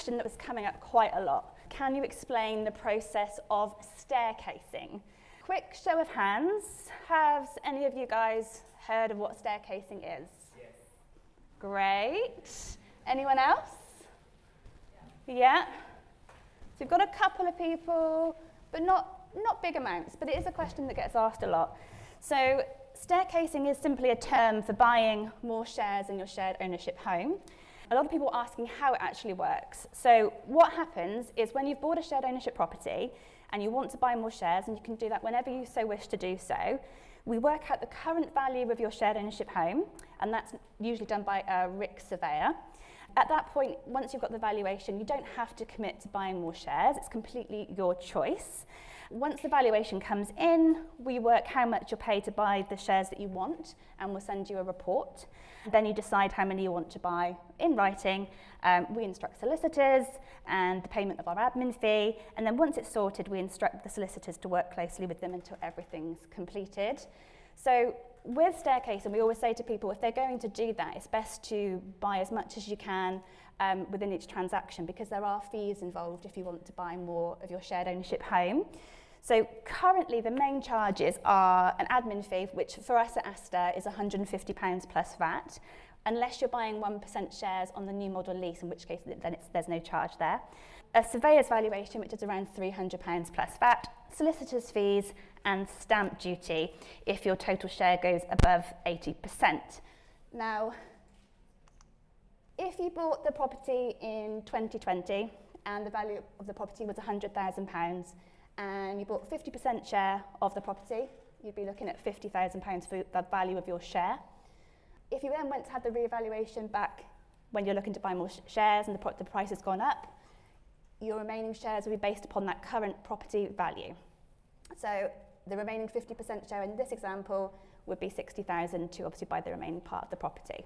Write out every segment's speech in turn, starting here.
question that was coming up quite a lot. Can you explain the process of staircasing? Quick show of hands. Have any of you guys heard of what staircasing is? Yes. Great. Anyone else? Yeah. So we've got a couple of people, but not big amounts, but it is a question that gets asked a lot. So staircasing is simply a term for buying more shares in your shared ownership home. A lot of people are asking how it actually works. So what happens is when you've bought a shared ownership property and you want to buy more shares, and you can do that whenever you so wish to do so, we work out the current value of your shared ownership home, and that's usually done by a RIC surveyor. At that point, once you've got the valuation, you don't have to commit to buying more shares. It's completely your choice. Once the valuation comes in, we work how much you'll pay to buy the shares that you want, and we'll send you a report. Then you decide how many you want to buy in writing. We instruct solicitors and the payment of our admin fee, and then once it's sorted, we instruct the solicitors to work closely with them until everything's completed. So with staircasing, we always say to people, if they're going to do that, it's best to buy as much as you can within each transaction, because there are fees involved if you want to buy more of your shared ownership home. So currently the main charges are an admin fee, which for us at Astor is £150 plus VAT, unless you're buying 1% shares on the new model lease, in which case then there's no charge there. A surveyor's valuation, which is around £300 plus VAT, solicitors' fees and stamp duty if your total share goes above 80%. Now, if you bought the property in 2020 and the value of the property was £100,000 and you bought 50% share of the property, you'd be looking at £50,000 for the value of your share. If you then went to have the reevaluation back when you're looking to buy more shares and the price has gone up, your remaining shares will be based upon that current property value. So the remaining 50% share in this example would be £60,000 to obviously buy the remaining part of the property.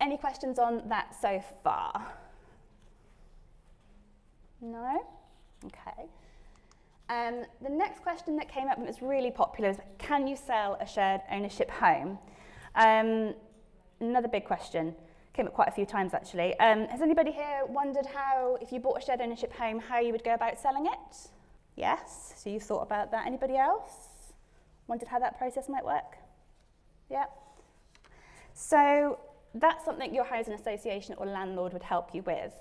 Any questions on that so far? No? Okay. The next question that came up and was really popular is, can you sell a shared ownership home? Another big question. Came up quite a few times actually. Has anybody here wondered how, if you bought a shared ownership home, how you would go about selling it? Yes, so you thought about that. Anybody else wondered how that process might work? Yeah. So that's something your housing association or landlord would help you with.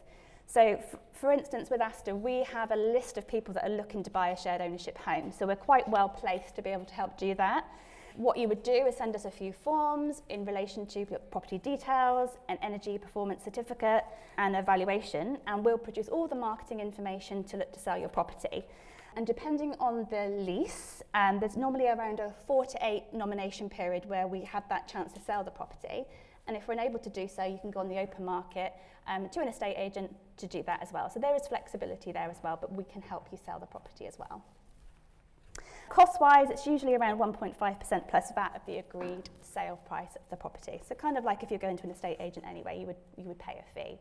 So for instance, with Astor, we have a list of people that are looking to buy a shared ownership home. So we're quite well placed to be able to help do that. What you would do is send us a few forms in relation to your property details, an energy performance certificate and a valuation, and we'll produce all the marketing information to look to sell your property. And depending on the lease, there's normally around a 4 to 8 nomination period where we have that chance to sell the property. And if we're unable to do so, you can go on the open market to an estate agent to do that as well. So there is flexibility there as well, but we can help you sell the property as well. Cost-wise, it's usually around 1.5% plus VAT of the agreed sale price of the property. So kind of like if you're going to an estate agent anyway, you would pay a fee.